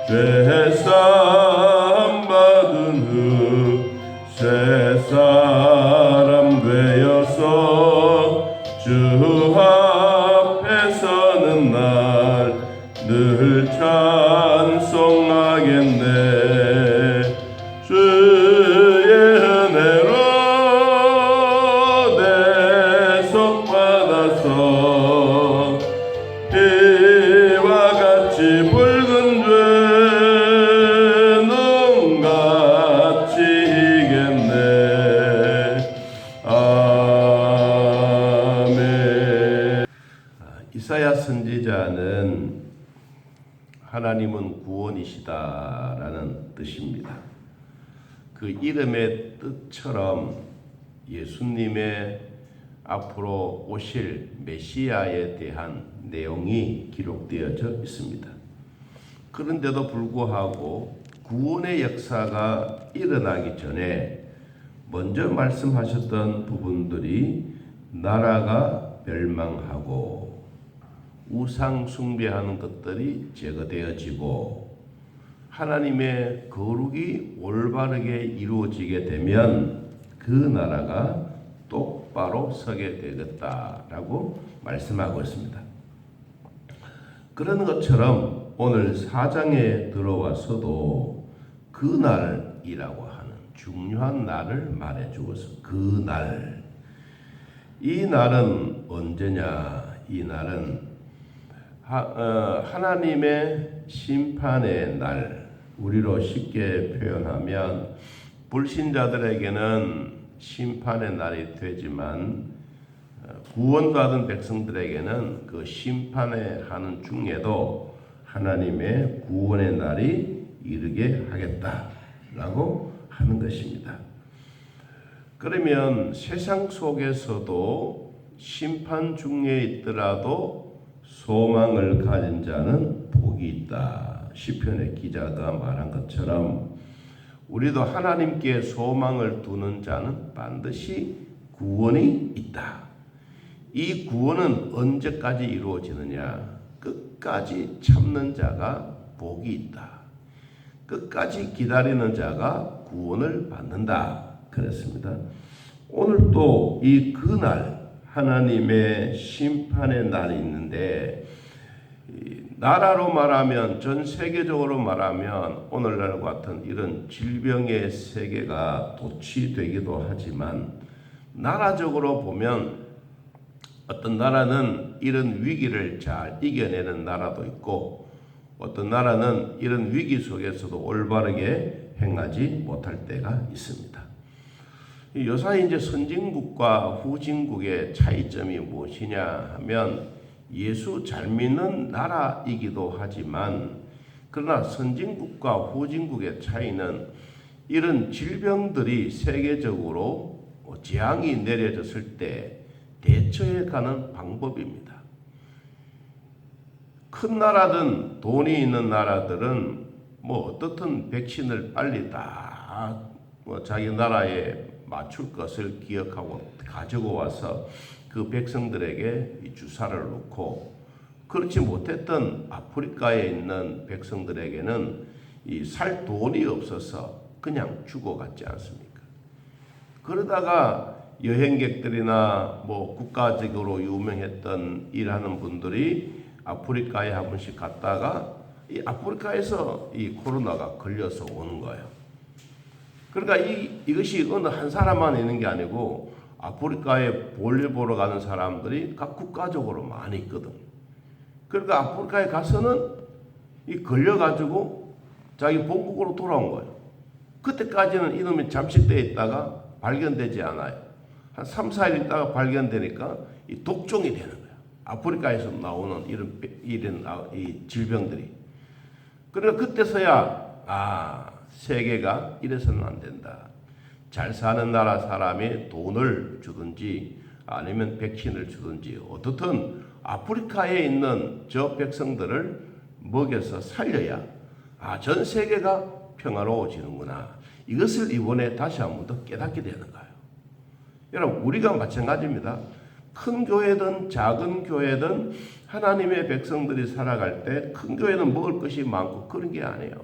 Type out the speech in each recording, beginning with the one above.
죄사함 받은 후 새 사람 되어서 주 앞에 서는 날 늘 찬송하겠네. 주의 은혜로 대속받아서 이와 같이 붉은 죄 눈같이 이겠네. 아멘. 이사야 선지자는 하나님은 구원이시다라는 뜻입니다. 그 이름의 뜻처럼 예수님의 앞으로 오실 메시아에 대한 내용이 기록되어져 있습니다. 그런데도 불구하고 구원의 역사가 일어나기 전에 먼저 말씀하셨던 부분들이 나라가 멸망하고 우상 숭배하는 것들이 제거되어지고 하나님의 거룩이 올바르게 이루어지게 되면 그 나라가 똑바로 서게 되겠다라고 말씀하고 있습니다. 그런 것처럼 오늘 4장에 들어와서도 그 날이라고 하는 중요한 날을 말해 주어서 그 날, 이 날은 언제냐? 이 날은 하나님의 심판의 날, 우리로 쉽게 표현하면 불신자들에게는 심판의 날이 되지만 구원받은 백성들에게는 그 심판에 하는 중에도 하나님의 구원의 날이 이르게 하겠다라고 하는 것입니다. 그러면 세상 속에서도 심판 중에 있더라도 소망을 가진 자는 복이 있다. 시편의 기자가 말한 것처럼 우리도 하나님께 소망을 두는 자는 반드시 구원이 있다. 이 구원은 언제까지 이루어지느냐? 끝까지 참는 자가 복이 있다. 끝까지 기다리는 자가 구원을 받는다. 그렇습니다. 오늘 또 이 그날 하나님의 심판의 날이 있는데, 나라로 말하면 전 세계적으로 말하면 오늘날 같은 이런 질병의 세계가 도취되기도 하지만 나라적으로 보면 어떤 나라는 이런 위기를 잘 이겨내는 나라도 있고 어떤 나라는 이런 위기 속에서도 올바르게 행하지 못할 때가 있습니다. 요사이 이제 선진국과 후진국의 차이점이 무엇이냐 하면 예수 잘 믿는 나라이기도 하지만 그러나 선진국과 후진국의 차이는 이런 질병들이 세계적으로 재앙이 내려졌을 때 대처해 가는 방법입니다. 큰 나라든 돈이 있는 나라들은 어떻든 백신을 빨리 다 자기 나라에 맞출 것을 기억하고 가지고 와서 그 백성들에게 이 주사를 놓고, 그렇지 못했던 아프리카에 있는 백성들에게는 이 살 돈이 없어서 그냥 죽어갔지 않습니까? 그러다가 여행객들이나 국가적으로 유명했던 일하는 분들이 아프리카에 한 번씩 갔다가 이 아프리카에서 이 코로나가 걸려서 오는 거예요. 그러니까 이것이 어느 한 사람만 있는 게 아니고 아프리카에 볼일 보러 가는 사람들이 각 국가적으로 많이 있거든. 그러니까 아프리카에 가서는 이 걸려가지고 자기 본국으로 돌아온 거예요. 그때까지는 이놈이 잠식되어 있다가 발견되지 않아요. 한 3, 4일 있다가 발견되니까 이 독종이 되는 거예요. 아프리카에서 나오는 이런 이 질병들이. 그러니까 그때서야 세계가 이래서는 안 된다. 잘 사는 나라 사람이 돈을 주든지 아니면 백신을 주든지 어떻든 아프리카에 있는 저 백성들을 먹여서 살려야 전 세계가 평화로워지는구나. 이것을 이번에 다시 한 번 더 깨닫게 되는 거예요. 여러분, 우리가 마찬가지입니다. 큰 교회든 작은 교회든 하나님의 백성들이 살아갈 때 큰 교회는 먹을 것이 많고 그런 게 아니에요.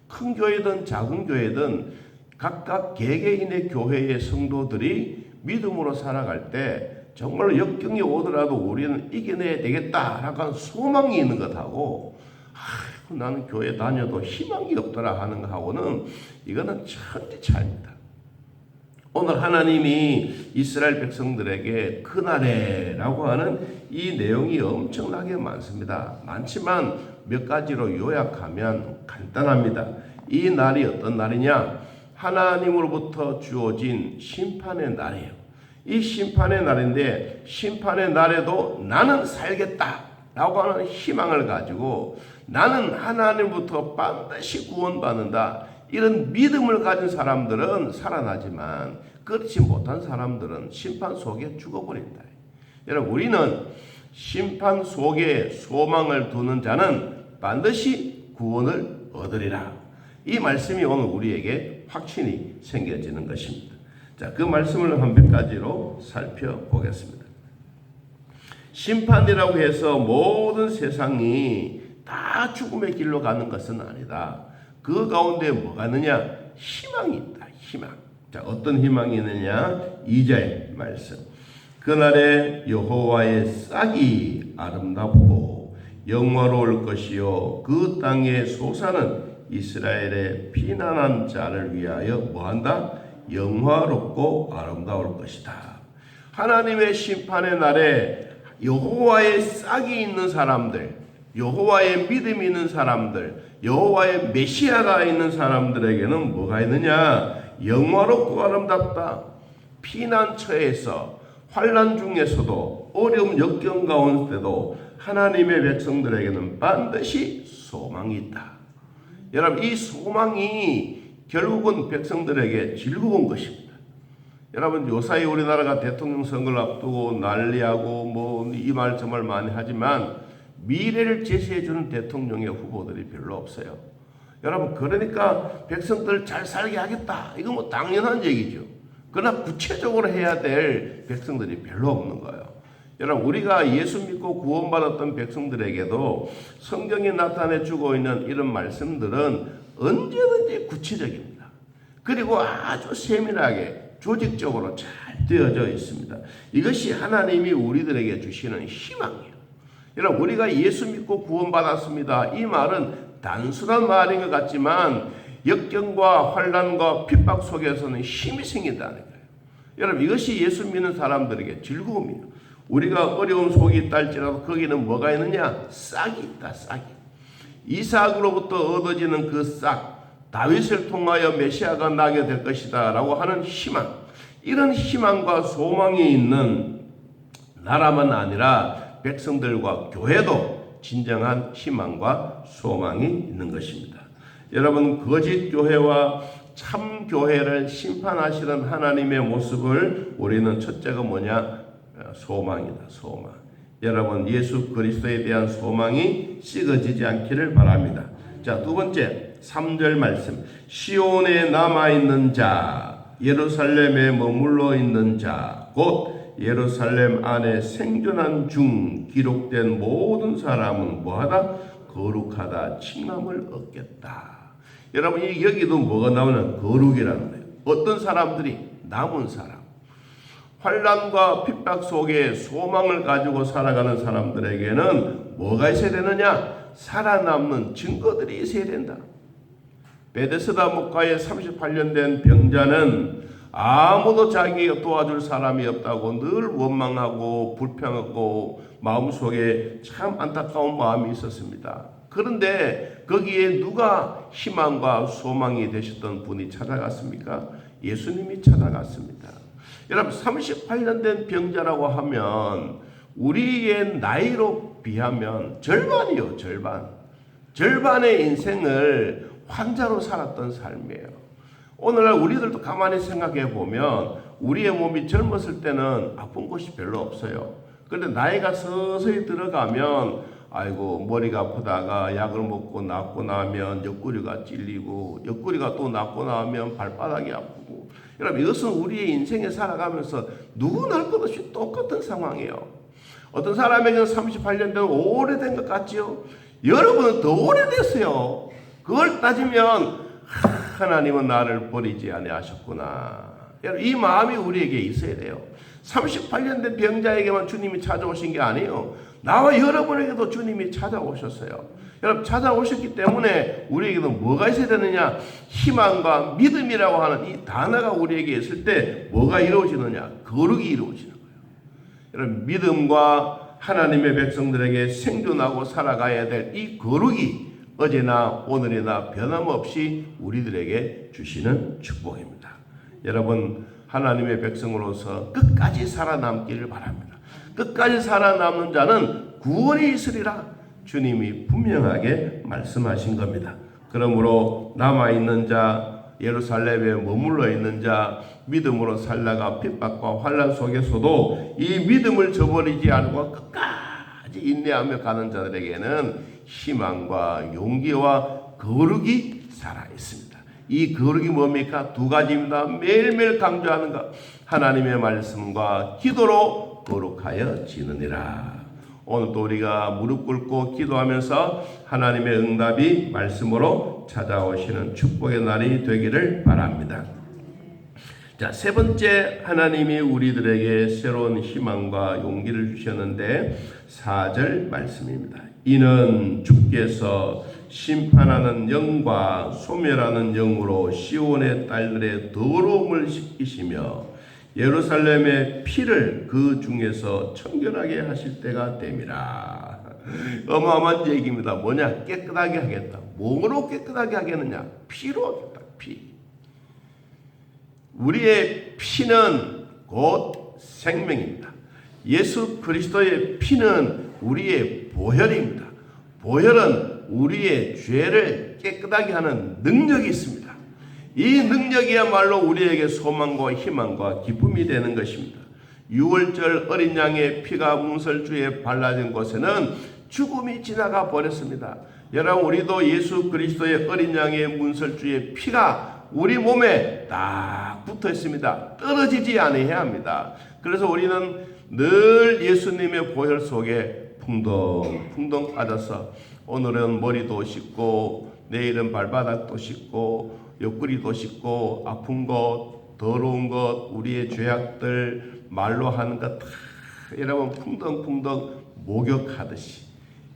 큰 교회든 작은 교회든 각각 개개인의 교회의 성도들이 믿음으로 살아갈 때 정말 역경이 오더라도 우리는 이겨내야 되겠다라고 하는 소망이 있는 것하고 나는 교회 다녀도 희망이 없더라 하는 것하고는 이거는 천지 차이입니다. 오늘 하나님이 이스라엘 백성들에게 그날에라고 하는 이 내용이 엄청나게 많습니다. 많지만 몇 가지로 요약하면 간단합니다. 이 날이 어떤 날이냐? 하나님으로부터 주어진 심판의 날이에요. 이 심판의 날인데 심판의 날에도 나는 살겠다라고 하는 희망을 가지고 나는 하나님부터 반드시 구원받는다. 이런 믿음을 가진 사람들은 살아나지만 그렇지 못한 사람들은 심판 속에 죽어버린다. 여러분 우리는 심판 속에 소망을 두는 자는 반드시 구원을 얻으리라. 이 말씀이 오늘 우리에게 확신이 생겨지는 것입니다. 자, 그 말씀을 한 몇 가지로 살펴보겠습니다. 심판이라고 해서 모든 세상이 다 죽음의 길로 가는 것은 아니다. 그 가운데 뭐가 있느냐? 희망이 있다. 희망. 자, 어떤 희망이 있느냐? 2절 말씀. 그날에 여호와의 싹이 아름답고 영화로울 것이요 그 땅의 소사는 이스라엘의 피난한 자를 위하여 뭐한다? 영화롭고 아름다울 것이다. 하나님의 심판의 날에 여호와의 싹이 있는 사람들, 여호와의 믿음이 있는 사람들, 여호와의 메시아가 있는 사람들에게는 뭐가 있느냐? 영화롭고 아름답다. 피난처에서 환난 중에서도 어려움 역경 가운데도 하나님의 백성들에게는 반드시 소망이 있다. 여러분 이 소망이 결국은 백성들에게 즐거운 것입니다. 여러분 요사이 우리나라가 대통령 선거를 앞두고 난리하고 뭐 이 말 저 말 많이 하지만 미래를 제시해 주는 대통령의 후보들이 별로 없어요. 여러분 그러니까 백성들 잘 살게 하겠다. 이거 뭐 당연한 얘기죠. 그러나 구체적으로 해야 될 백성들이 별로 없는 거예요. 여러분 우리가 예수 믿고 구원받았던 백성들에게도 성경에 나타내 주고 있는 이런 말씀들은 언제든지 구체적입니다. 그리고 아주 세밀하게 조직적으로 잘 되어져 있습니다. 이것이 하나님이 우리들에게 주시는 희망이에요. 여러분 우리가 예수 믿고 구원받았습니다. 이 말은 단순한 말인 것 같지만 역경과 환난과 핍박 속에서는 힘이 생긴다는 거예요. 여러분 이것이 예수 믿는 사람들에게 즐거움이에요. 우리가 어려운 속이 있다 할지라도 거기는 뭐가 있느냐? 싹이 있다. 싹이. 이삭으로부터 얻어지는 그 싹, 다윗을 통하여 메시아가 나게 될 것이다 라고 하는 희망, 이런 희망과 소망이 있는 나라만 아니라 백성들과 교회도 진정한 희망과 소망이 있는 것입니다. 여러분 거짓 교회와 참 교회를 심판하시는 하나님의 모습을 우리는 첫째가 뭐냐? 소망이다. 소망. 여러분 예수 그리스도에 대한 소망이 식어지지 않기를 바랍니다. 자, 두 번째 3절 말씀. 시온에 남아있는 자, 예루살렘에 머물러 있는 자, 곧 예루살렘 안에 생존한 중 기록된 모든 사람은 뭐하다? 거룩하다. 칭함을 얻겠다. 여러분 여기도 뭐가 나오는 거룩이라는 거예요. 어떤 사람들이? 남은 사람. 환난과 핍박 속에 소망을 가지고 살아가는 사람들에게는 뭐가 있어야 되느냐? 살아남는 증거들이 있어야 된다. 베데스다 목가에 38년 된 병자는 아무도 자기가 도와줄 사람이 없다고 늘 원망하고 불평하고 마음속에 참 안타까운 마음이 있었습니다. 그런데 거기에 누가 희망과 소망이 되셨던 분이 찾아갔습니까? 예수님이 찾아갔습니다. 여러분 38년 된 병자라고 하면 우리의 나이로 비하면 절반이요. 절반의 인생을 환자로 살았던 삶이에요. 오늘날 우리들도 가만히 생각해 보면 우리의 몸이 젊었을 때는 아픈 곳이 별로 없어요. 그런데 나이가 서서히 들어가면 아이고 머리가 아프다가 약을 먹고 낫고 나면 옆구리가 찔리고 옆구리가 또 낫고 나면 발바닥이 아프고 여러분 이것은 우리의 인생에 살아가면서 누구나 할 것 없이 똑같은 상황이에요. 어떤 사람에게는 38년 된 오래된 것 같지요. 여러분은 더 오래됐어요. 그걸 따지면 하나님은 나를 버리지 아니하셨구나. 여러분 이 마음이 우리에게 있어야 돼요. 38년 된 병자에게만 주님이 찾아오신 게 아니에요. 나와 여러분에게도 주님이 찾아오셨어요. 여러분 찾아오셨기 때문에 우리에게도 뭐가 있어야 되느냐? 희망과 믿음이라고 하는 이 단어가 우리에게 있을 때 뭐가 이루어지느냐? 거룩이 이루어지는 거예요. 여러분 믿음과 하나님의 백성들에게 생존하고 살아가야 될 이 거룩이 어제나 오늘이나 변함없이 우리들에게 주시는 축복입니다. 여러분 하나님의 백성으로서 끝까지 살아남기를 바랍니다. 끝까지 살아남는 자는 구원이 있으리라 주님이 분명하게 말씀하신 겁니다. 그러므로 남아있는 자, 예루살렘에 머물러 있는 자, 믿음으로 살다가 핍박과 환난 속에서도 이 믿음을 저버리지 않고 끝까지 인내하며 가는 자들에게는 희망과 용기와 거룩이 살아있습니다. 이 거룩이 뭡니까? 두 가지입니다. 매일매일 강조하는 것. 하나님의 말씀과 기도로 거룩하여 지느니라. 오늘도 우리가 무릎 꿇고 기도하면서 하나님의 응답이 말씀으로 찾아오시는 축복의 날이 되기를 바랍니다. 자, 세 번째 하나님이 우리들에게 새로운 희망과 용기를 주셨는데 4절 말씀입니다. 이는 주께서 심판하는 영과 소멸하는 영으로 시온의 딸들의 더러움을 씻기시며 예루살렘의 피를 그 중에서 청결하게 하실 때가 됨이라. 어마어마한 얘기입니다. 뭐냐? 깨끗하게 하겠다. 뭐로 깨끗하게 하겠느냐? 피로 하겠다. 피. 우리의 피는 곧 생명입니다. 예수 그리스도의 피는 우리의 보혈입니다. 보혈은 우리의 죄를 깨끗하게 하는 능력이 있습니다. 이 능력이야말로 우리에게 소망과 희망과 기쁨이 되는 것입니다. 6월절 어린 양의 피가 문설주에 발라진 곳에는 죽음이 지나가 버렸습니다. 여러분 우리도 예수 그리스도의 어린 양의 문설주의 피가 우리 몸에 딱 붙어 있습니다. 떨어지지 않아야 합니다. 그래서 우리는 늘 예수님의 보혈 속에 풍덩풍덩 빠져서 오늘은 머리도 씻고 내일은 발바닥도 씻고 옆구리도 씻고 아픈 것 더러운 것 우리의 죄악들 말로 하는 것 다 여러분 풍덩풍덩 목욕하듯이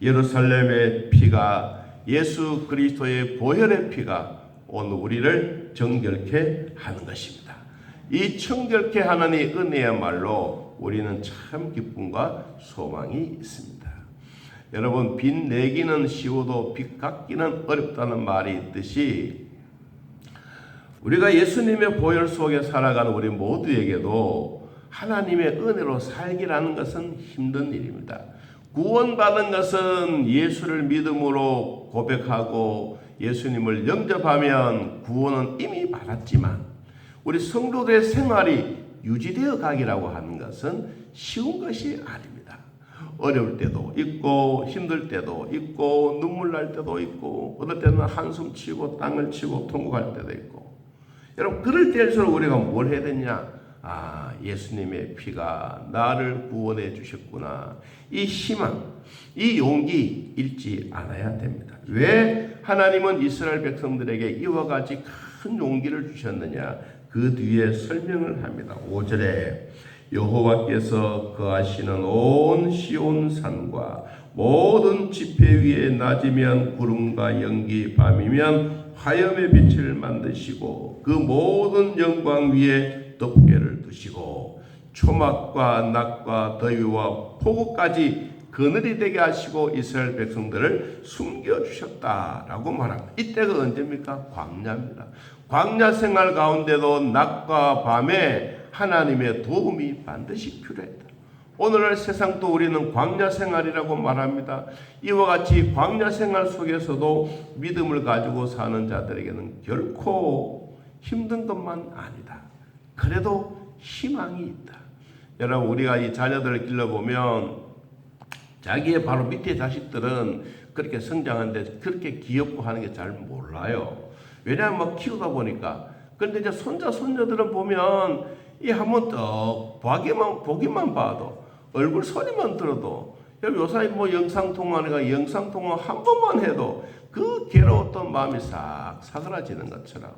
예루살렘의 피가 예수 그리스도의 보혈의 피가 오늘 우리를 정결케 하는 것입니다. 이 정결케 하는 이 은혜야말로 우리는 참 기쁨과 소망이 있습니다. 여러분 빚 내기는 쉬워도 빚 갚기는 어렵다는 말이 있듯이 우리가 예수님의 보혈 속에 살아가는 우리 모두에게도 하나님의 은혜로 살기라는 것은 힘든 일입니다. 구원받은 것은 예수를 믿음으로 고백하고 예수님을 영접하면 구원은 이미 받았지만 우리 성도들의 생활이 유지되어 가기라고 하는 것은 쉬운 것이 아닙니다. 어려울 때도 있고 힘들 때도 있고 눈물 날 때도 있고 어떨 때는 한숨 치고 땅을 치고 통곡할 때도 있고 여러분 그럴 때일수록 우리가 뭘 해야 되냐? 예수님의 피가 나를 구원해 주셨구나. 이 희망, 이 용기 잃지 않아야 됩니다. 왜 하나님은 이스라엘 백성들에게 이와 같이 큰 용기를 주셨느냐? 그 뒤에 설명을 합니다. 5절에 여호와께서 거하시는 온 시온 산과 모든 지폐 위에 낮이면 구름과 연기 밤이면 화염의 빛을 만드시고 그 모든 영광 위에 덮개를 두시고 초막과 낮과 더위와 폭우까지 그늘이 되게 하시고 이스라엘 백성들을 숨겨주셨다라고 말합니다. 이때가 언제입니까? 광야입니다. 광야 생활 가운데도 낮과 밤에 하나님의 도움이 반드시 필요했다. 오늘날 세상도 우리는 광야 생활이라고 말합니다. 이와 같이 광야 생활 속에서도 믿음을 가지고 사는 자들에게는 결코 힘든 것만 아니다. 그래도 희망이 있다. 여러분 우리가 이 자녀들을 길러보면 자기의 바로 밑에 자식들은 그렇게 성장하는데 그렇게 귀엽고 하는 게 잘 몰라요. 왜냐하면 막 키우다 보니까 그런데 이제 손자 손녀들은 보면 이 한번 떡 보기만 봐도 얼굴 소리만 들어도 요사이 뭐 영상 통화가 영상 통화 한 번만 해도 그 괴로웠던 마음이 싹 사그라지는 것처럼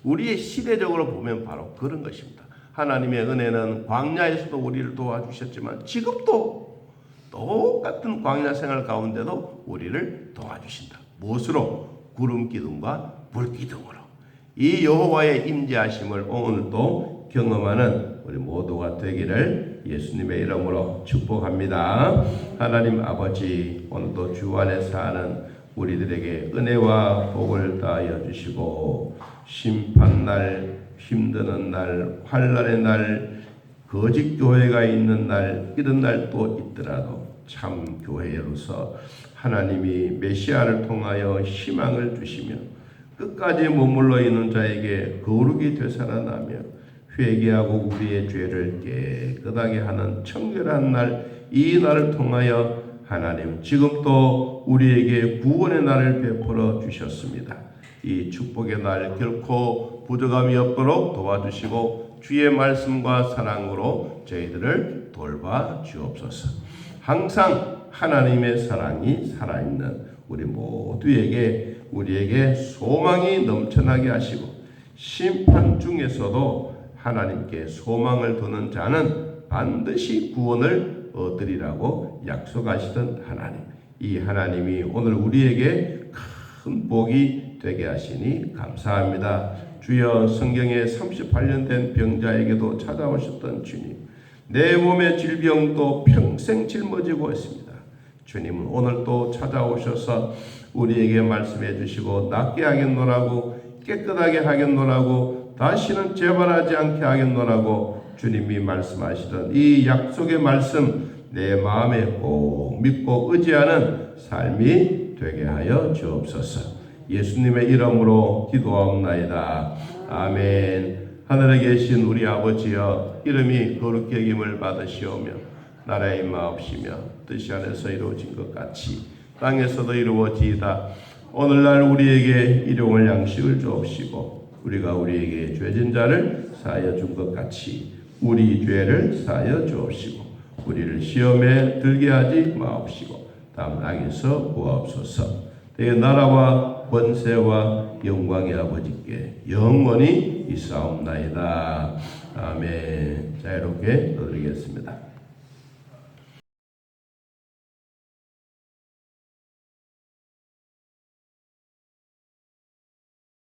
우리의 시대적으로 보면 바로 그런 것입니다. 하나님의 은혜는 광야에서도 우리를 도와주셨지만 지금도 똑같은 광야 생활 가운데도 우리를 도와주신다. 무엇으로? 구름 기둥과 불 기둥으로. 이 여호와의 임재하심을 오늘도 경험하는 우리 모두가 되기를 예수님의 이름으로 축복합니다. 하나님 아버지, 오늘도 주 안에 사는 우리들에게 은혜와 복을 다하여 주시고 심판날, 힘드는 날, 환난의 날, 거짓 교회가 있는 날, 이런 날도 있더라도 참 교회로서 하나님이 메시아를 통하여 희망을 주시며 끝까지 머물러 있는 자에게 거룩이 되살아나며 회개하고 우리의 죄를 깨끗하게 하는 청결한 날, 이 날을 통하여 하나님 지금도 우리에게 구원의 날을 베풀어 주셨습니다. 이 축복의 날 결코 부족함이 없도록 도와주시고 주의 말씀과 사랑으로 저희들을 돌봐 주옵소서. 항상 하나님의 사랑이 살아있는 우리 모두에게 우리에게 소망이 넘쳐나게 하시고 심판 중에서도 하나님께 소망을 두는 자는 반드시 구원을 얻으리라고 약속하시던 하나님, 이 하나님이 오늘 우리에게 큰 복이 되게 하시니 감사합니다. 주여, 성경에 38년 된 병자에게도 찾아오셨던 주님, 내 몸의 질병도 평생 짊어지고 있습니다. 주님은 오늘 또 찾아오셔서 우리에게 말씀해 주시고 낫게 하겠노라고, 깨끗하게 하겠노라고, 다시는 재발하지 않게 하겠노라고 주님이 말씀하시던 이 약속의 말씀 내 마음에 꼭 믿고 의지하는 삶이 되게 하여 주옵소서. 예수님의 이름으로 기도하옵나이다. 아멘. 하늘에 계신 우리 아버지여, 이름이 거룩히 여김을 받으시오며 나라의 임하옵시며 뜻이 안에서 이루어진 것 같이 땅에서도 이루어지이다. 오늘날 우리에게 일용할 양식을 주옵시고 우리가 우리에게 죄진 자를 사하여 준 것 같이 우리 죄를 사하여 주옵시고 우리를 시험에 들게 하지 마옵시고 다음 악에서 구하옵소서. 내 나라와 권세와 영광의 아버지께 영원히 있사옵나이다. 아멘. 자유롭게 떠드리겠습니다.